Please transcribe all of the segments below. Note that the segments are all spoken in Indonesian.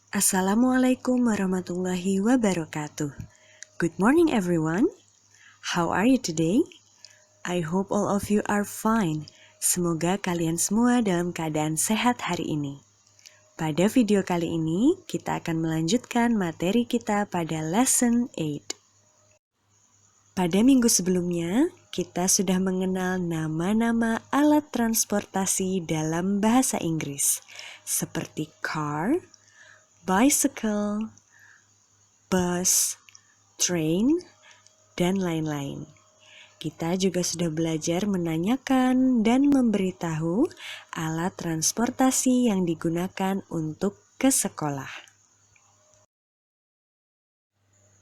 Assalamualaikum warahmatullahi wabarakatuh. Good morning everyone. How are you today? I hope all of you are fine. Semoga kalian semua dalam keadaan sehat hari ini. Pada video kali ini, kita akan melanjutkan materi kita pada lesson 8. Pada minggu sebelumnya, kita sudah mengenal nama-nama alat transportasi dalam bahasa Inggris, seperti car, bicycle, bus, train, dan lain-lain. Kita juga sudah belajar menanyakan dan memberitahu alat transportasi yang digunakan untuk ke sekolah.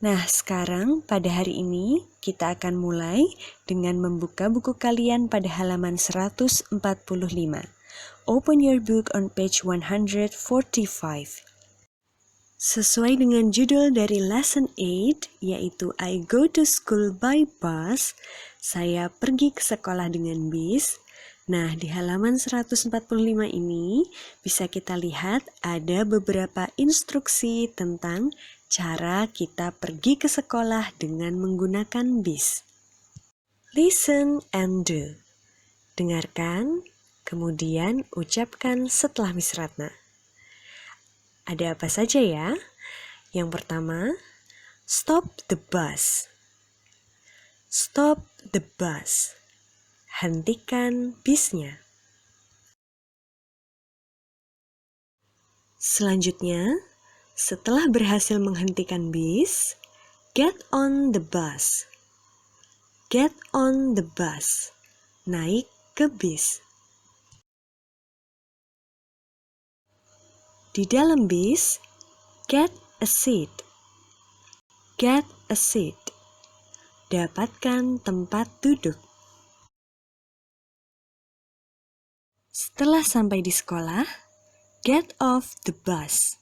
Nah, sekarang pada hari ini kita akan mulai dengan membuka buku kalian pada halaman 145. Open your book on page 145. Sesuai dengan judul dari lesson 8, yaitu I go to school by bus, saya pergi ke sekolah dengan bis. Nah, di halaman 145 ini bisa kita lihat ada beberapa instruksi tentang cara kita pergi ke sekolah dengan menggunakan bis. Listen and do. Dengarkan, kemudian ucapkan setelah Miss Ratna. Ada apa saja ya? Yang pertama, stop the bus. Stop the bus. Hentikan bisnya. Selanjutnya, setelah berhasil menghentikan bis, get on the bus. Get on the bus. Naik ke bis. Di dalam bis, get a seat. Get a seat. Dapatkan tempat duduk. Setelah sampai di sekolah, get off the bus.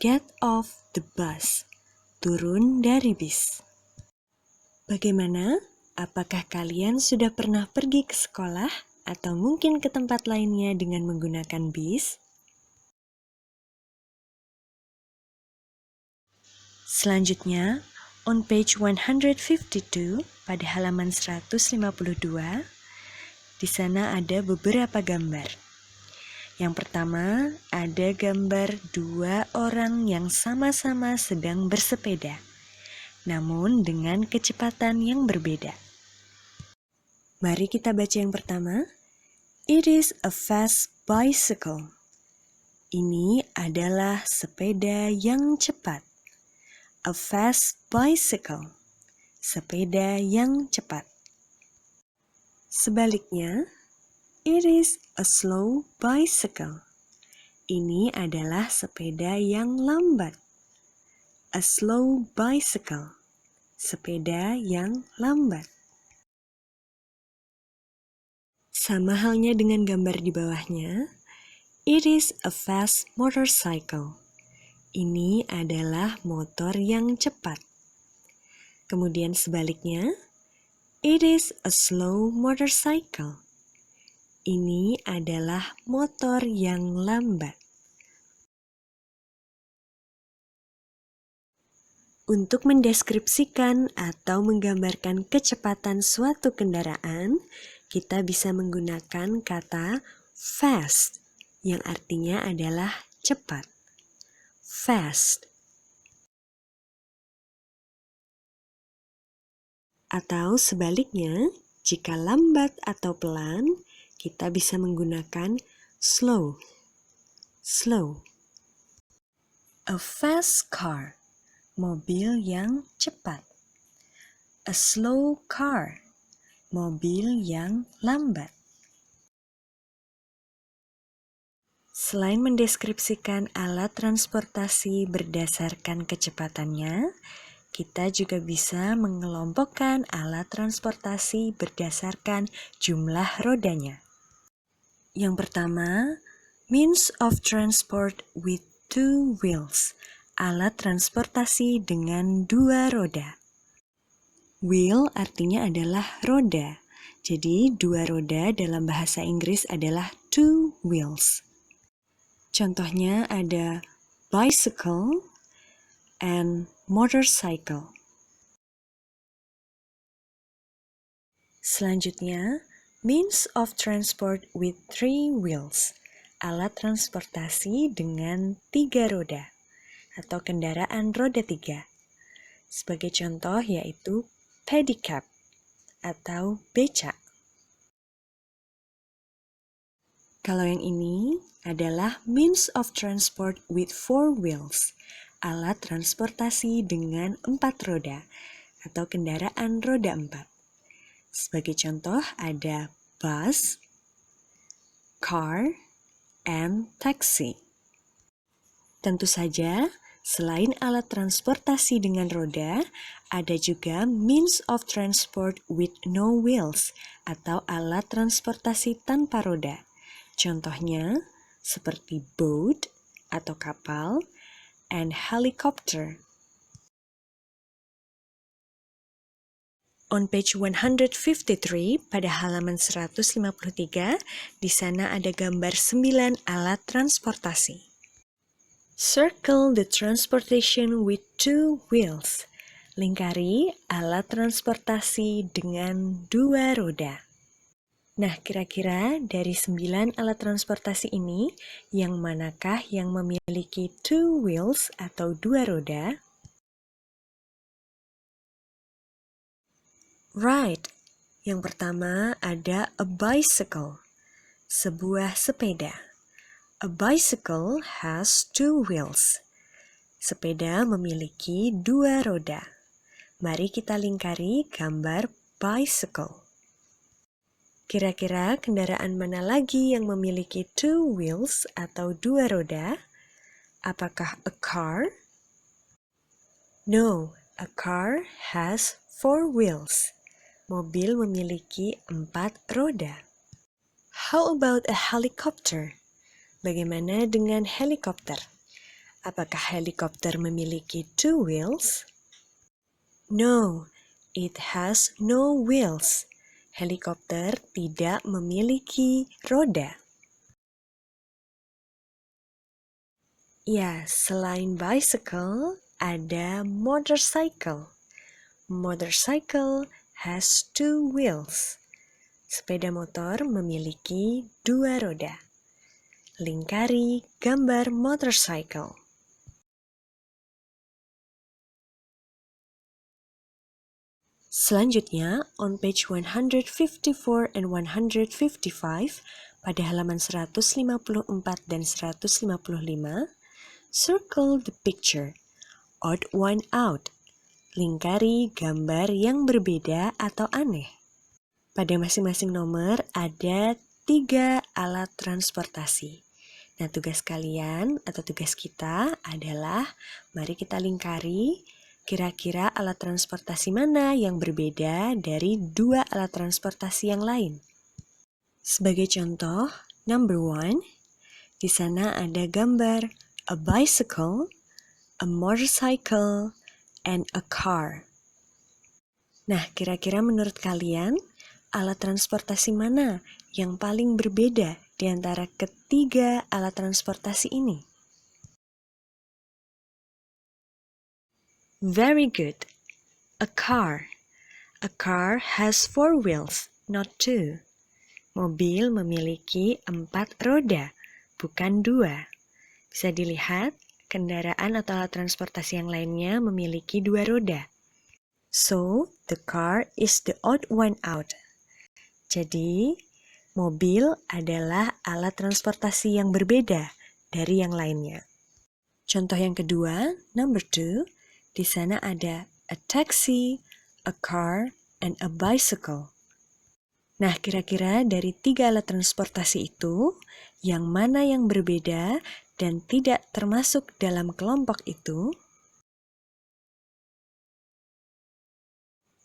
Get off the bus. Turun dari bis. Bagaimana? Apakah kalian sudah pernah pergi ke sekolah atau mungkin ke tempat lainnya dengan menggunakan bis? Selanjutnya, on page 152 pada halaman 152, di sana ada beberapa gambar. Yang pertama, ada gambar dua orang yang sama-sama sedang bersepeda, namun dengan kecepatan yang berbeda. Mari kita baca yang pertama. It is a fast bicycle. Ini adalah sepeda yang cepat. A fast bicycle. Sepeda yang cepat. Sebaliknya, it is a slow bicycle. Ini adalah sepeda yang lambat. A slow bicycle. Sepeda yang lambat. Sama halnya dengan gambar di bawahnya, it is a fast motorcycle. Ini adalah motor yang cepat. Kemudian sebaliknya, it is a slow motorcycle. Ini adalah motor yang lambat. Untuk mendeskripsikan atau menggambarkan kecepatan suatu kendaraan, kita bisa menggunakan kata fast, yang artinya adalah cepat. Fast. Atau sebaliknya, jika lambat atau pelan, kita bisa menggunakan slow. Slow. A fast car. Mobil yang cepat. A slow car. Mobil yang lambat. Selain mendeskripsikan alat transportasi berdasarkan kecepatannya, kita juga bisa mengelompokkan alat transportasi berdasarkan jumlah rodanya. Yang pertama, means of transport with two wheels. Alat transportasi dengan dua roda. Wheel artinya adalah roda. Jadi, dua roda dalam bahasa Inggris adalah two wheels. Contohnya ada bicycle, and motorcycle. Selanjutnya, means of transport with 3 wheels, alat transportasi dengan 3 roda atau kendaraan roda 3. Sebagai contoh yaitu pedicab atau becak. Kalau yang ini adalah means of transport with 4 wheels, alat transportasi dengan 4 roda atau kendaraan roda 4. Sebagai contoh ada bus, car, and taxi. Tentu saja, selain alat transportasi dengan roda, ada juga means of transport with no wheels atau alat transportasi tanpa roda. Contohnya seperti boat atau kapal and helicopter. On page 153 pada halaman 153, di sana ada gambar 9 alat transportasi. Circle the transportation with 2 wheels. Lingkari alat transportasi dengan 2 roda. Nah, kira-kira dari 9 alat transportasi ini, yang manakah yang memiliki 2 wheels atau 2 roda? Right. Yang pertama ada a bicycle, sebuah sepeda. A bicycle has 2 wheels. Sepeda memiliki 2 roda. Mari kita lingkari gambar bicycle. Kira-kira kendaraan mana lagi yang memiliki 2 wheels atau 2 roda? Apakah a car? No, a car has 4 wheels. Mobil memiliki 4 roda. How about a helicopter? Bagaimana dengan helikopter? Apakah helikopter memiliki 2 wheels? No, it has no wheels. Helikopter tidak memiliki roda. Ya, selain bicycle, ada motorcycle. Motorcycle has 2 wheels. Sepeda motor memiliki 2 roda. Lingkari gambar motorcycle. Selanjutnya, on page 154 and 155, pada halaman 154 dan 155, circle the picture, odd one out. Lingkari gambar yang berbeda atau aneh. Pada masing-masing nomor ada 3 alat transportasi. Nah, tugas kalian atau tugas kita adalah mari kita lingkari kira-kira alat transportasi mana yang berbeda dari 2 alat transportasi yang lain. Sebagai contoh, number 1, di sana ada gambar a bicycle, a motorcycle, and a car. Nah, kira-kira menurut kalian, alat transportasi mana yang paling berbeda di antara ketiga alat transportasi ini? Very good. A car. A car has 4 wheels, not 2. Mobil memiliki 4 roda, bukan 2. Bisa dilihat, kendaraan atau alat transportasi yang lainnya memiliki 2 roda. So, the car is the odd one out. Jadi, mobil adalah alat transportasi yang berbeda dari yang lainnya. Contoh yang kedua, number 2, di sana ada a taxi, a car, and a bicycle. Nah, kira-kira dari 3 alat transportasi itu, yang mana yang berbeda dan tidak termasuk dalam kelompok itu?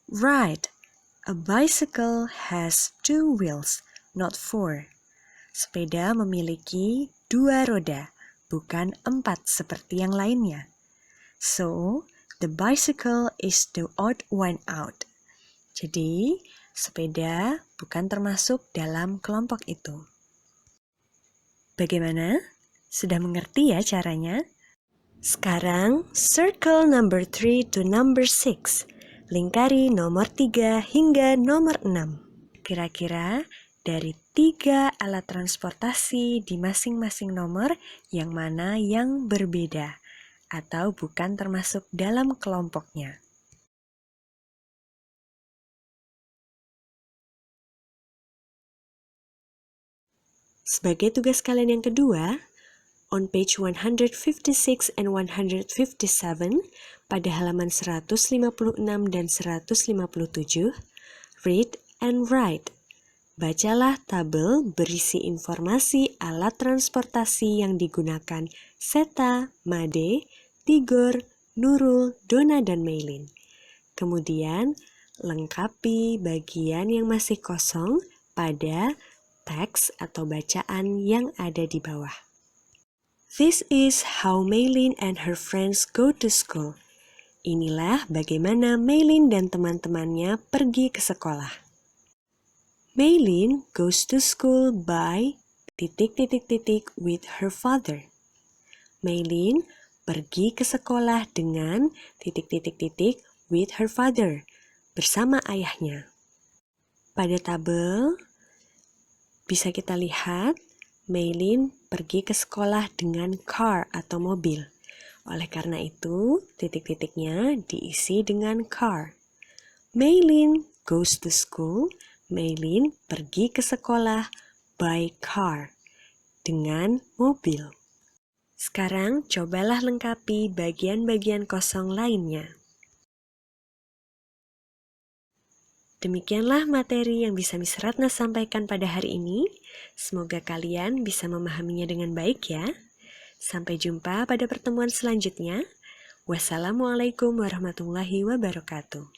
Right, a bicycle has 2 wheels, not 4. Sepeda memiliki 2 roda, bukan 4 seperti yang lainnya. So, the bicycle is the odd one out. Jadi, sepeda bukan termasuk dalam kelompok itu. Bagaimana? Sudah mengerti ya caranya? Sekarang, circle number 3 to number 6. Lingkari nomor 3 hingga nomor 6. Kira-kira dari 3 alat transportasi di masing-masing nomor yang mana yang berbeda atau bukan termasuk dalam kelompoknya. Sebagai tugas kalian yang kedua, on page 156 and 157 pada halaman 156 dan 157, read and write. Bacalah tabel berisi informasi alat transportasi yang digunakan Seta, Made, Tigor, Nurul, Dona, dan Meilin. Kemudian, lengkapi bagian yang masih kosong pada teks atau bacaan yang ada di bawah. This is how Meilin and her friends go to school. Inilah bagaimana Meilin dan teman-temannya pergi ke sekolah. Meilin goes to school by ... with her father. Meilin pergi ke sekolah dengan ... with her father, bersama ayahnya. Pada tabel, bisa kita lihat Meilin pergi ke sekolah dengan car atau mobil. Oleh karena itu, titik-titiknya diisi dengan car. Meilin goes to school. Meilin pergi ke sekolah by car, dengan mobil. Sekarang cobalah lengkapi bagian-bagian kosong lainnya. Demikianlah materi yang bisa Miss Ratna sampaikan pada hari ini. Semoga kalian bisa memahaminya dengan baik ya. Sampai jumpa pada pertemuan selanjutnya. Wassalamualaikum warahmatullahi wabarakatuh.